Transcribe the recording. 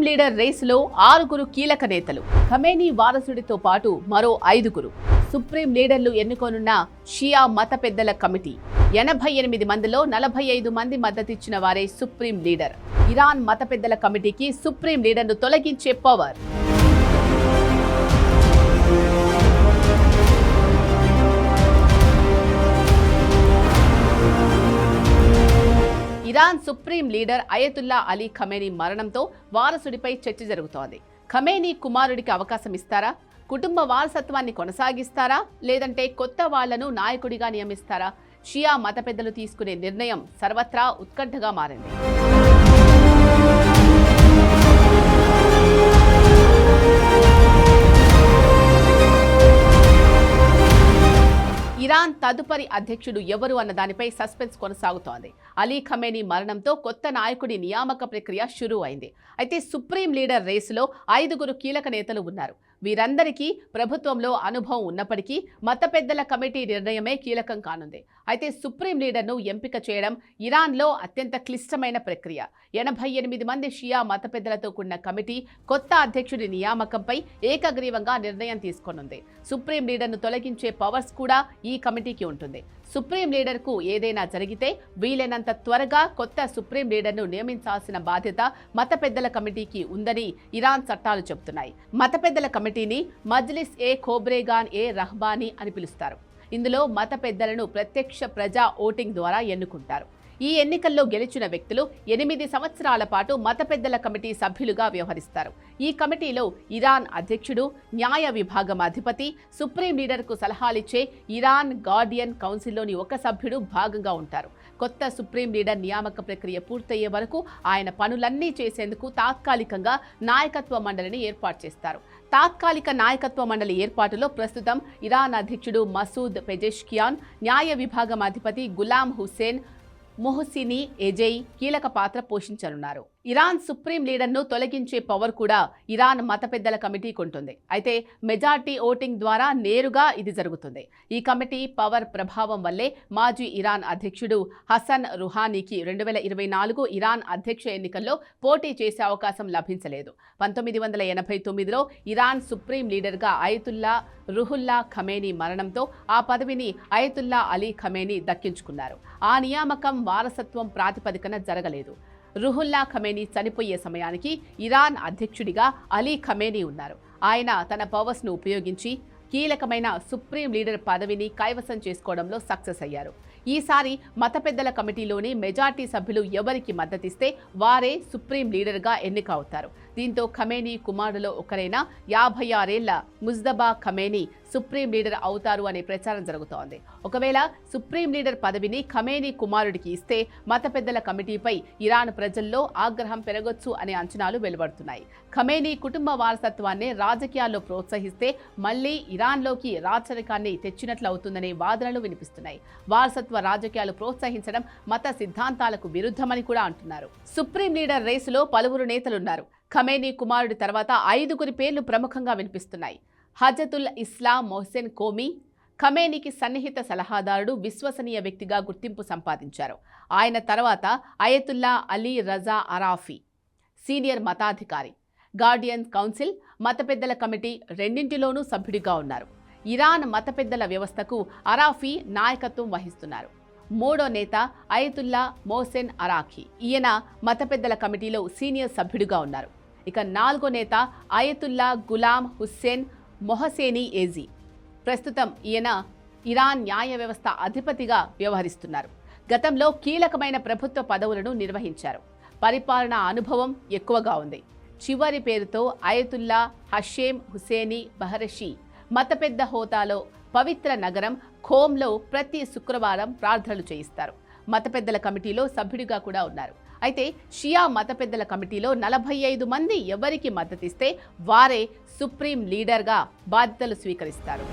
Leader రేసులో 6 కీలక నేతలు. ఖమేనీ వారసుడితో పాటు మరో 5. సుప్రీం లీడర్లు ఎన్నుకోనున్న షియా మత పెద్దల కమిటీ. 88 మందిలో 45 మంది మద్దతిచ్చిన వారే సుప్రీం లీడర్. ఇరాన్ మత పెద్దల కమిటీకి సుప్రీం లీడర్ను తొలగించే power. Iran supreme leader Ayatollah Ali Khamenei మరణంతో వారసుడిపై చర్చ జరుగుతోంది. ఖమేనీ కుమారుడికి అవకాశం ఇస్తారా? కుటుంబ వారసత్వాన్ని కొనసాగిస్తారా? లేదంటే కొత్త వాళ్లను నాయకుడిగా నియమిస్తారా? షియా మత పెద్దలు తీసుకునే నిర్ణయం సర్వత్రా ఉత్కంఠగా మారింది. ఇరాన్ తదుపరి అధ్యక్షుడు ఎవరు అన్న దానిపై సస్పెన్స్ కొనసాగుతోంది. అలీ ఖమేనీ మరణంతో కొత్త నాయకుడి నియామక ప్రక్రియ షురూ అయింది. అయితే సుప్రీం లీడర్ రేసులో 5 కీలక నేతలు ఉన్నారు. వీరందరికీ ప్రభుత్వంలో అనుభవం ఉన్నప్పటికీ మత పెద్దల కమిటీ నిర్ణయమే కీలకం కానుంది. అయితే సుప్రీం లీడర్ను ఎంపిక చేయడం ఇరాన్లో అత్యంత క్లిష్టమైన ప్రక్రియ. 88 మంది షియా మత పెద్దలతో కూడిన కమిటీ కొత్త అధ్యక్షుడి నియామకంపై ఏకగ్రీవంగా నిర్ణయం తీసుకోనుంది. సుప్రీం లీడర్ను తొలగించే పవర్స్ కూడా ఈ కమిటీకి ఉంటుంది. సుప్రీం లీడర్కు ఏదైనా జరిగితే వీలైనంత త్వరగా కొత్త సుప్రీం లీడర్ను నియమించాల్సిన బాధ్యత మత పెద్దల కమిటీకి ఉందని ఇరాన్ చట్టాలు చెబుతున్నాయి. మత పెద్దల కమిటీని మజ్లిస్ ఏ ఖోబ్రేగాన్ ఏ రహ్బానీ అని పిలుస్తారు. ఇందులో మత పెద్దలను ప్రత్యక్ష ప్రజా ఓటింగ్ ద్వారా ఎన్నుకుంటారు. ఈ ఎన్నికల్లో గెలిచిన వ్యక్తులు 8 సంవత్సరాల పాటు మత పెద్దల కమిటీ సభ్యులుగా వ్యవహరిస్తారు. ఈ కమిటీలో ఇరాన్ అధ్యక్షుడు, న్యాయ విభాగం అధిపతి, సుప్రీం లీడర్కు సలహాలిచ్చే ఇరాన్ గార్డియన్ కౌన్సిల్లోని ఒక సభ్యుడు భాగంగా ఉంటారు. కొత్త సుప్రీం లీడర్ నియామక ప్రక్రియ పూర్తయ్యే వరకు ఆయన పనులన్నీ చేసేందుకు తాత్కాలికంగా నాయకత్వ మండలిని ఏర్పాటు చేస్తారు. తాత్కాలిక నాయకత్వ మండలి ఏర్పాటులో ప్రస్తుతం ఇరాన్ అధ్యక్షుడు మసూద్ పెజెష్కియాన్, న్యాయ విభాగం అధిపతి గులాం హుస్సేన్ మొహసినీ ఎజై కీలక పాత్ర పోషించనున్నారు. ఇరాన్ సుప్రీం లీడర్ను తొలగించే పవర్ కూడా ఇరాన్ మత పెద్దల కమిటీకి ఉంటుంది. అయితే మెజార్టీ ఓటింగ్ ద్వారా నేరుగా ఇది జరుగుతుంది. ఈ కమిటీ పవర్ ప్రభావం వల్లే మాజీ ఇరాన్ అధ్యక్షుడు హసన్ రుహానీకి 2024 ఇరాన్ అధ్యక్ష ఎన్నికల్లో పోటీ చేసే అవకాశం లభించలేదు. 1989లో ఇరాన్ సుప్రీం లీడర్గా అయతుల్లా రుహుల్లా ఖమేనీ మరణంతో ఆ పదవిని అయతుల్లా అలీ ఖమేనీ దక్కించుకున్నారు. ఆ నియామకం వారసత్వం ప్రాతిపదికన జరగలేదు. రుహుల్లా ఖమేనీ చనిపోయే సమయానికి ఇరాన్ అధ్యక్షుడిగా అలీ ఖమేనీ ఉన్నారు. ఆయన తన పవర్స్ను ఉపయోగించి కీలకమైన సుప్రీం లీడర్ పదవిని కైవసం చేసుకోవడంలో సక్సెస్ అయ్యారు. ఈసారి మత పెద్దల కమిటీలోని మెజార్టీ సభ్యులు ఎవరికి మద్దతిస్తే వారే సుప్రీం లీడర్గా ఎన్నిక అవుతారు. దీంతో ఖమేనీ కుమారులో ఒకరైన 56 ఏళ్ల ముజ్తబా ఖమేనీ సుప్రీం లీడర్ అవుతారు అనే ప్రచారం జరుగుతోంది. ఒకవేళ సుప్రీం లీడర్ పదవిని ఖమేనీ కుమారుడికి ఇస్తే మత పెద్దల కమిటీపై ఇరాన్ ప్రజల్లో ఆగ్రహం పెరగొచ్చు అనే అంచనాలు వెలువడుతున్నాయి. ఖమేనీ కుటుంబ వారసత్వాన్ని రాజకీయాల్లో ప్రోత్సహిస్తే మళ్లీ ఇరాన్లోకి రాచరికాన్ని తెచ్చినట్లు అవుతుందనే వాదనలు వినిపిస్తున్నాయి. వారసత్వ రాజకీయాలు ప్రోత్సహించడం మత సిద్ధాంతాలకు విరుద్ధమని కూడా అంటున్నారు. సుప్రీం లీడర్ రేసులో పలువురు నేతలున్నారు. ఖమేనీ కుమారుడి తర్వాత 5 పేర్లు ప్రముఖంగా వినిపిస్తున్నాయి. హజతుల్ ఇస్లాం మొహ్సెన్ కోమీ ఖమేనీకి సన్నిహిత సలహాదారుడు, విశ్వసనీయ వ్యక్తిగా గుర్తింపు సంపాదించారు. ఆయన తర్వాత అయతుల్లా అలీ రజా అరాఫీ సీనియర్ మతాధికారి. గార్డియన్ కౌన్సిల్, మత పెద్దల కమిటీ రెండింటిలోనూ సభ్యుడిగా ఉన్నారు. ఇరాన్ మత పెద్దల వ్యవస్థకు అరాఫీ నాయకత్వం వహిస్తున్నారు. 3వ నేత అయతుల్లా మొహ్సెన్ అరాఖీ. ఈయన మత పెద్దల కమిటీలో సీనియర్ సభ్యుడిగా ఉన్నారు. ఇక 4వ నేత అయతుల్లా గులాం హుస్సేన్ మొహసేనీ ఏజీ. ప్రస్తుతం ఈయన ఇరాన్ న్యాయ వ్యవస్థ అధిపతిగా వ్యవహరిస్తున్నారు. గతంలో కీలకమైన ప్రభుత్వ పదవులను నిర్వహించారు. పరిపాలనా అనుభవం ఎక్కువగా ఉంది. చివరి పేరుతో అయతుల్లా హషేమ్ హుసేనీ బహరషీ మత పెద్ద హోదాలో పవిత్ర నగరం ఖోమ్లో ప్రతి శుక్రవారం ప్రార్థనలు చేయిస్తారు. మత పెద్దల కమిటీలో సభ్యుడిగా కూడా ఉన్నారు. అయితే షియా మత పెద్దల కమిటీలో 45 మంది ఎవరికి మద్దతిస్తే వారే సుప్రీం లీడర్గా బాధ్యతలు స్వీకరిస్తారు.